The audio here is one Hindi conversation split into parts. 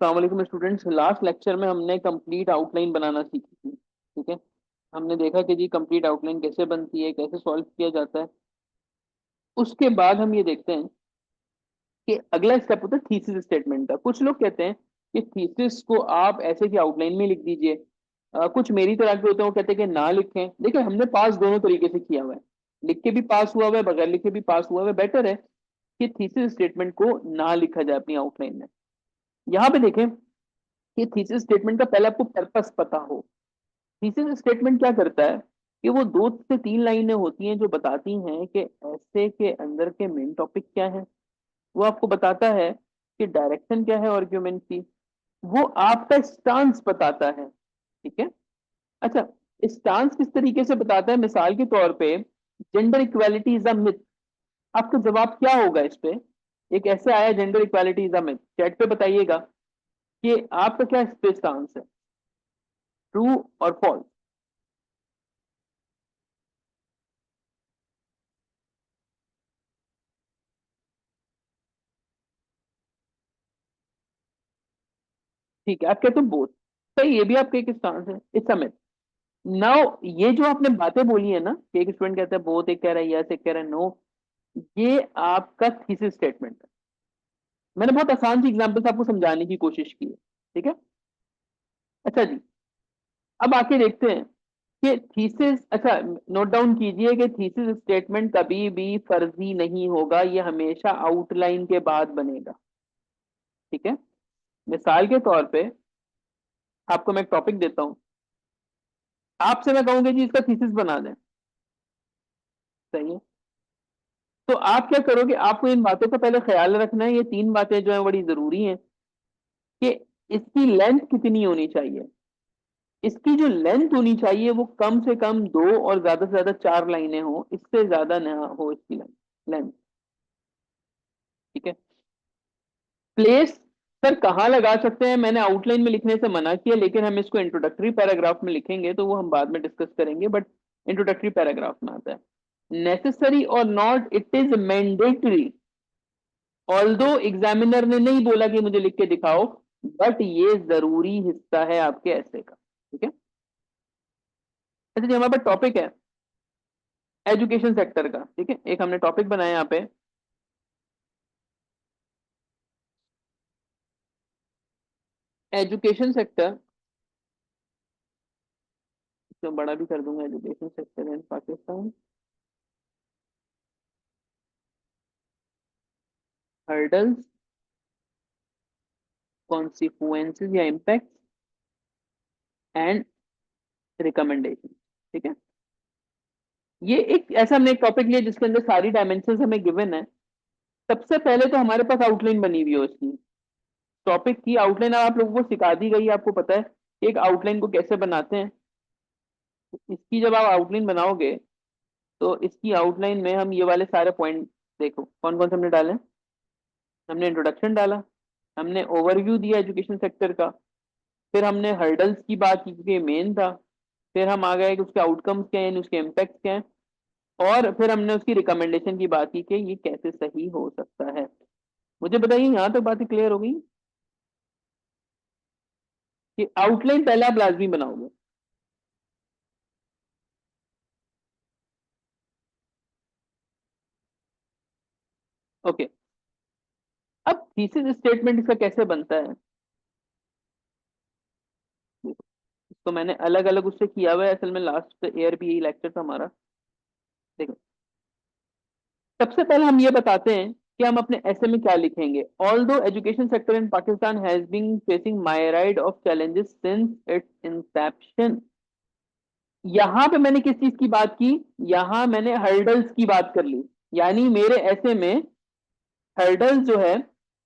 अस्सलाम वालेकुम स्टूडेंट्स। लास्ट लेक्चर में हमने कंप्लीट आउटलाइन बनाना सीखी थी। ठीक है, हमने देखा कि जी कंप्लीट आउटलाइन कैसे बनती है, कैसे सॉल्व किया जाता है। उसके बाद हम ये देखते हैं कि अगला स्टेप होता है थीसिस स्टेटमेंट का। कुछ लोग कहते हैं कि थीसिस को आप ऐसे कि आउटलाइन में लिख दीजिए। कुछ मेरी तरह के होते हैं, वो कहते हैं कि ना लिखें। देखिए, हमने पास दोनों तरीके से किया हुआ है, लिख के भी पास हुआ हुआ है, बगैर लिखे भी पास हुआ हुआ है। बेटर है कि थीसिस स्टेटमेंट को ना लिखा जाए अपनी आउटलाइन में। यहाँ पे देखें कि थीसिस स्टेटमेंट का पहले आपको पर्पस पता हो। थीसिस स्टेटमेंट क्या करता है कि वो 2 से 3 लाइनें होती हैं जो बताती हैं कि ऐसे के अंदर के मेन टॉपिक क्या है। वो आपको बताता है कि डायरेक्शन क्या है आर्ग्यूमेंट की। वो आपका स्टांस बताता है। ठीक है। अच्छा, स्टांस किस तरीके से बताता है? मिसाल के तौर पे, gender equality is a myth. आपका जवाब क्या होगा इस पे? एक ऐसे आया, gender equality is a myth, chat पे बताइएगा कि आपका क्या इस पे स्टांस है, ट्रू और फॉल्स। ठीक है, आप कहते हो बोथ। सही, ये भी आपका एक स्टांस है, इट्स अ मिथ। नाउ ये जो आपने बातें बोली है ना, कि एक स्टूडेंट कहता है बोथ, एक कह रहा है यस, एक कह रहा है नो, ये आपका थीसिस स्टेटमेंट है। मैंने बहुत आसान सी एग्जांपल से आपको समझाने की कोशिश की है। ठीक है। अच्छा जी, अब आके देखते हैं कि थीसिस, अच्छा, नोट डाउन कीजिए कि थीसिस स्टेटमेंट कभी भी फर्जी नहीं होगा, ये हमेशा आउटलाइन के बाद बनेगा। ठीक है। मिसाल के तौर पे आपको मैं एक टॉपिक देता हूं, आपसे मैं कहूंगा जी इसका थीसिस बना दें। सही है। तो आप क्या करोगे? आपको इन बातों का पहले ख्याल रखना है, ये 3 बातें जो है बड़ी जरूरी हैं कि इसकी लेंथ कितनी होनी चाहिए। इसकी जो लेंथ होनी चाहिए वो कम से कम 2 और ज्यादा से ज्यादा 4 लाइनें हो, इससे ज्यादा ना हो इसकी लेंथ। ठीक है। प्लेस सर कहाँ लगा सकते हैं? मैंने आउटलाइन में लिखने से मना किया, लेकिन हम इसको इंट्रोडक्टरी पैराग्राफ में लिखेंगे, तो वो हम बाद में डिस्कस करेंगे, बट इंट्रोडक्टरी पैराग्राफ में आता है। नेसेसरी और not, it is mandatory. Although examiner ने नहीं बोला कि मुझे लिख के दिखाओ, बट ये जरूरी हिस्सा है आपके ऐसे का। ठीक है। अच्छा जी, हमारे पास टॉपिक है एजुकेशन सेक्टर का। ठीक है, एक हमने टॉपिक बनाया यहाँ पे, एजुकेशन सेक्टर। तो बड़ा भी कर दूंगा, education sector in Pakistan, hurdles, consequences या इम्पैक्ट एंड रिकमेंडेशन। ठीक है। ये एक ऐसा हमने एक टॉपिक लिया जिसके अंदर सारी डायमेंशन हमें गिवन है। सबसे पहले तो हमारे पास आउटलाइन बनी हुई है उसकी, टॉपिक की आउटलाइन आप लोगों को सिखा दी गई है। आपको पता है कि एक आउटलाइन को कैसे बनाते हैं। इसकी जब आप आउटलाइन बनाओगे तो इसकी आउटलाइन में हम ये वाले सारे पॉइंट, देखो कौन कौन से हमने डाले। हमने इंट्रोडक्शन डाला, हमने ओवरव्यू दिया एजुकेशन सेक्टर का, फिर हमने हर्डल्स की बात की क्योंकि मेन था, फिर हम आ गए कि उसके आउटकम्स क्या हैं, उसके इम्पैक्ट क्या हैं, और फिर हमने उसकी रिकमेंडेशन की बात की कि ये कैसे सही हो सकता है। मुझे बताइए, यहाँ तक बातें क्लियर हो गई कि आउटलाइन पहले आप लाजमी बनाओगे। ओके। अब थीसिस स्टेटमेंट इसका कैसे बनता है? देखो, इसको मैंने अलग अलग उससे किया हुआ है, असल में लास्ट ईयर भी यही लेक्चर था हमारा। देखो, सबसे पहले हम ये बताते हैं कि हम अपने ऐसे में क्या लिखेंगे। Although education sector in Pakistan has been facing myriad of challenges since its inception. यहां पे मैंने किस चीज की बात की? यहां मैंने हर्डल्स की बात कर ली, यानी मेरे ऐसे में हर्डल्स जो है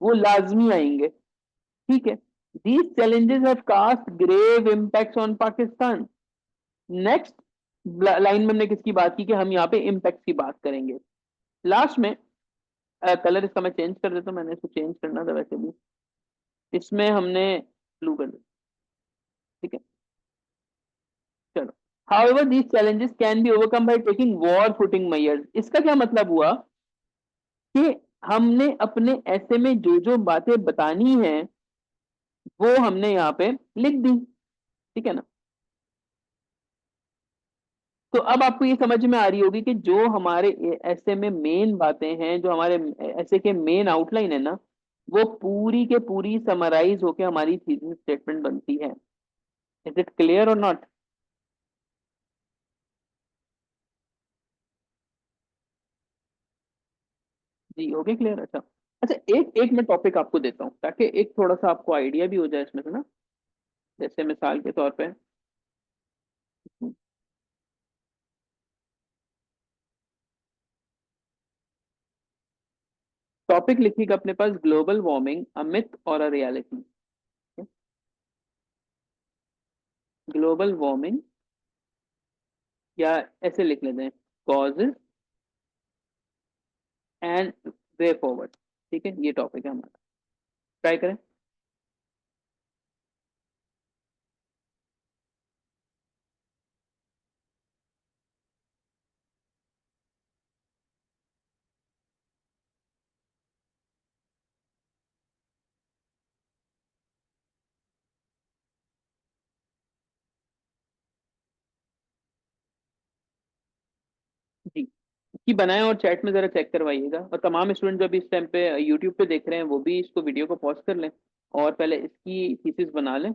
वो लाजमी आएंगे। ठीक है। These challenges have cast grave impacts on Pakistan. Next line में हमने किसकी बात की कि हम यहाँ पे इम्पैक्ट की बात करेंगे। लास्ट में कलर इसका मैं चेंज कर देता हूँ, मैंने इसको चेंज करना था वैसे भी, इसमें हमने ब्लू कर दिया। ठीक है। चलो, however these challenges can be overcome by taking war footing measures। इसका क्या मतलब हुआ कि हमने अपने ऐसे में जो जो बातें बतानी है वो हमने यहाँ पे लिख दी। ठीक है ना। तो अब आपको ये समझ में आ रही होगी कि जो हमारे ऐसे में मेन बातें हैं, जो हमारे ऐसे के मेन आउटलाइन है ना, वो पूरी के पूरी समराइज होके हमारी थीसिस स्टेटमेंट बनती है। इज इट क्लियर और नॉट? जी हो गया क्लियर। अच्छा। अच्छा, एक एक मैं टॉपिक आपको देता हूँ ताकि एक थोड़ा सा आपको आइडिया भी हो जाए इसमें से ना। जैसे मिसाल के तौर पे टॉपिक लिखिएगा अपने पास, ग्लोबल वार्मिंग अ मिथ और अ रियलिटी। ग्लोबल वार्मिंग, या ऐसे लिख लेते हैं, कॉजेज एंड वे फॉरवर्ड। ठीक है, ये टॉपिक है हमारा। ट्राई करें। जी, कि बनाएं और चैट में जरा चेक करवाइएगा, और तमाम स्टूडेंट जो अभी इस टाइम पे यूट्यूब पे देख रहे हैं वो भी इसको वीडियो को पॉज कर लें और पहले इसकी थीसिस बना लें।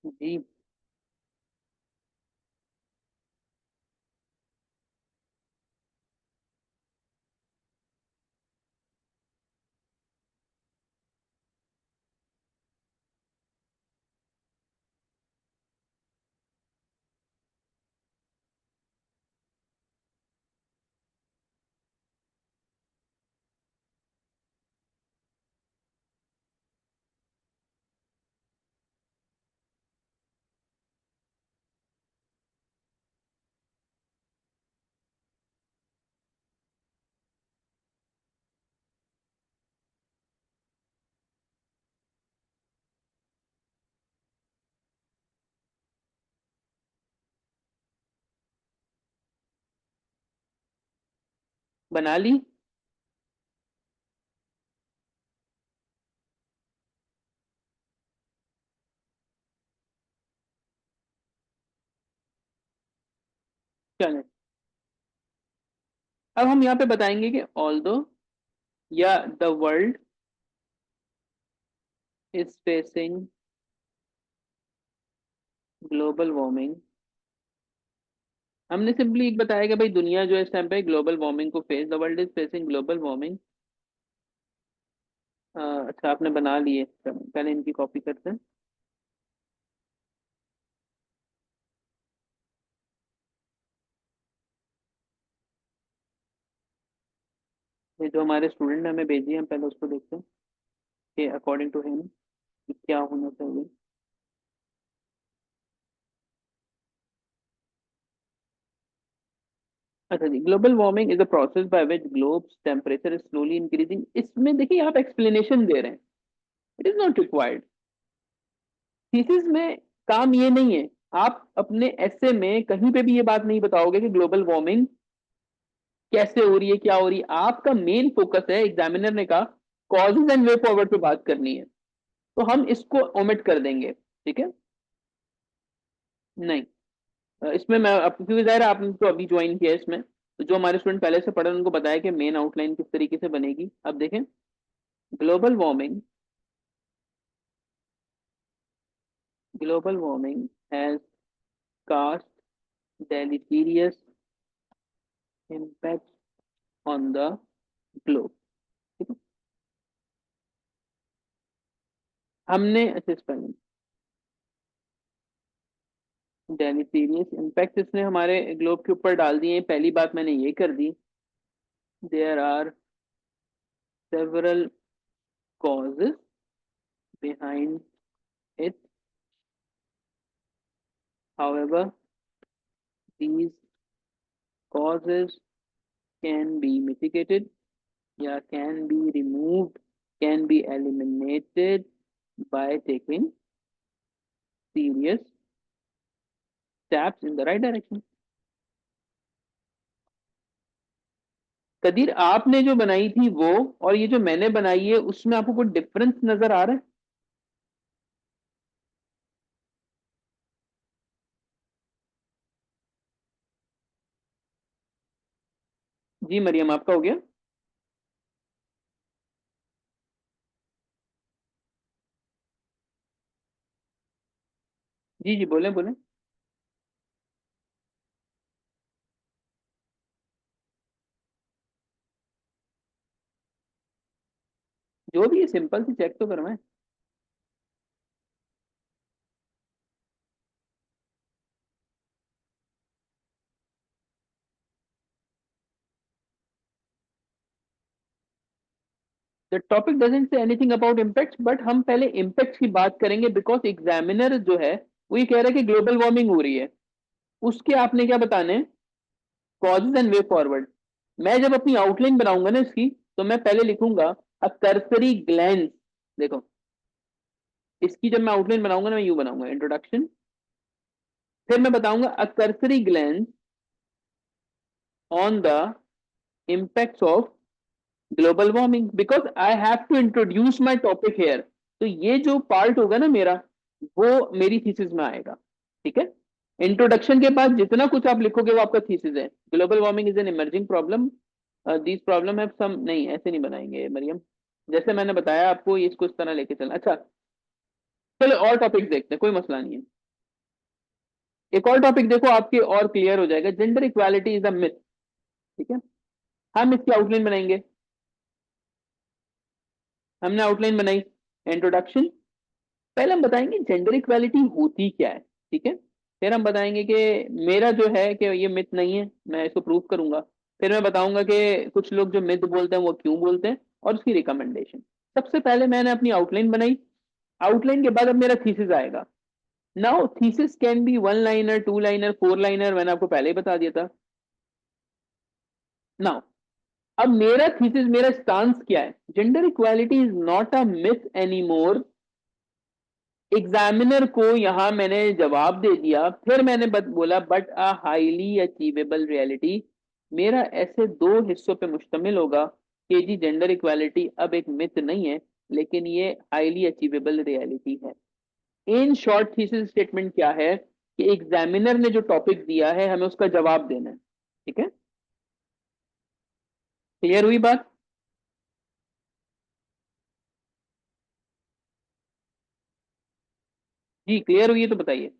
जी, बना ली। चलें, अब हम यहाँ पे बताएंगे कि ऑल्दो, या the world is facing global warming. हमने सिंपली एक बताया कि भाई दुनिया जो है इस टाइम पे ग्लोबल वार्मिंग को face, the world is facing global warming. अच्छा, आपने बना लिए, पहले इनकी कॉपी करते हैं। ये जो हमारे स्टूडेंट ने हमें भेजी है, हम पहले उसको देखते हैं कि अकॉर्डिंग टू हिम क्या होना चाहिए। अच्छा जी, global warming is a process by which globe's temperature is slowly increasing. इसमें देखिए आप एक्सप्लेनेशन दे रहे हैं, it is not required. Thesis में काम ये नहीं है। आप अपने ऐसे में कहीं पे भी ये बात नहीं बताओगे कि ग्लोबल वार्मिंग कैसे हो रही है, क्या हो रही है। आपका मेन फोकस है, एग्जामिनर ने कहा कॉजेज एंड वे फॉरवर्ड पे बात करनी है, तो हम इसको ओमिट कर देंगे। ठीक है। नहीं, इसमें मैं क्योंकि जाहिर है आपने तो अभी ज्वाइन किया है इसमें, तो जो हमारे स्टूडेंट पहले से पढ़े हैं, उनको बताया कि मेन आउटलाइन किस तरीके से बनेगी। अब देखें, global warming, global warming has cast deleterious impact on the globe। ठीक है, हमने अच्छा इस पर डेलीटीरियस इम्पैक्ट इसने हमारे ग्लोब के ऊपर डाल दिए। पहली बात मैंने ये कर दी, there are several causes behind it, however these causes can be mitigated या can be removed, can be eliminated by taking serious steps in the right direction। Qadir आपने जो बनाई थी वो और ये जो मैंने बनाई है उसमें आपको कोई डिफरेंस नजर आ रहा है? जी मरियम, आपका हो गया? जी जी, बोले बोले। जो भी है सिंपल सी चेक तो करवाएं। The topic doesn't say anything about impact, but हम पहले इम्पैक्ट की बात करेंगे बिकॉज एग्जामिनर जो है वो ये कह रहा है कि ग्लोबल वार्मिंग हो रही है। उसके आपने क्या बताने हैं? Causes and way forward. मैं जब अपनी आउटलाइन बनाऊंगा ना इसकी, तो मैं पहले लिखूंगा अ कर्सरी ग्लैंस। देखो, इसकी जब मैं आउटलाइन बनाऊंगा ना, मैं यूं बनाऊंगा इंट्रोडक्शन, फिर मैं बताऊंगा a cursory glance on the impacts of global warming because I have to introduce my topic here. तो ये जो पार्ट होगा ना मेरा, वो मेरी थीसिस में आएगा। ठीक है, इंट्रोडक्शन के बाद जितना कुछ आप लिखोगे वो आपका थीसिस है। Global warming is an emerging problem, these problem है सम, नहीं ऐसे नहीं बनाएंगे मरियम। जैसे मैंने बताया आपको, ये इसको इस तरह लेके चलना। अच्छा, चलो और टॉपिक देखते हैं, कोई मसला नहीं है। एक और टॉपिक देखो, आपके और क्लियर हो जाएगा। Gender equality is a myth. ठीक है, हम इसकी आउटलाइन बनाएंगे। हमने आउटलाइन बनाई, इंट्रोडक्शन। पहले हम बताएंगे जेंडर इक्वालिटी होती क्या है। ठीक है, फिर हम बताएंगे कि मेरा जो है कि ये मिथ नहीं है, मैं इसको प्रूव करूंगा। फिर मैं बताऊंगा कि कुछ लोग जो मिथ बोलते हैं वो क्यों बोलते हैं, और उसकी रिकमेंडेशन। सबसे पहले मैंने अपनी आउटलाइन बनाई। आउटलाइन के बाद अब मेरा थीसिस आएगा। Now thesis can be one liner, two liner, four liner, मैंने आपको पहले ही बता दिया था। नाउ अब मेरा थीसिस, मेरा स्टांस क्या है? Gender equality is not a myth any more. Examiner को यहां मैंने जवाब दे दिया, फिर मैंने बोला but a highly achievable reality. मेरा ऐसे दो हिस्सों पे मुश्तमिल होगा कि जी जेंडर इक्वालिटी अब एक मिथ नहीं है, लेकिन ये हाईली अचीवेबल रियलिटी है। इन शॉर्ट थीसिस स्टेटमेंट क्या है कि एग्जामिनर ने जो टॉपिक दिया है हमें उसका जवाब देना है। ठीक है, क्लियर हुई बात? जी क्लियर हुई है तो बताइए।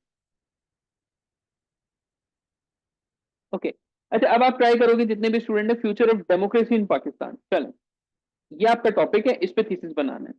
ओके, अच्छा अब आप ट्राई करोगे, जितने भी स्टूडेंट है, future of democracy in Pakistan. चलो, ये आपका टॉपिक है, इस पे थीसिस बनाना है।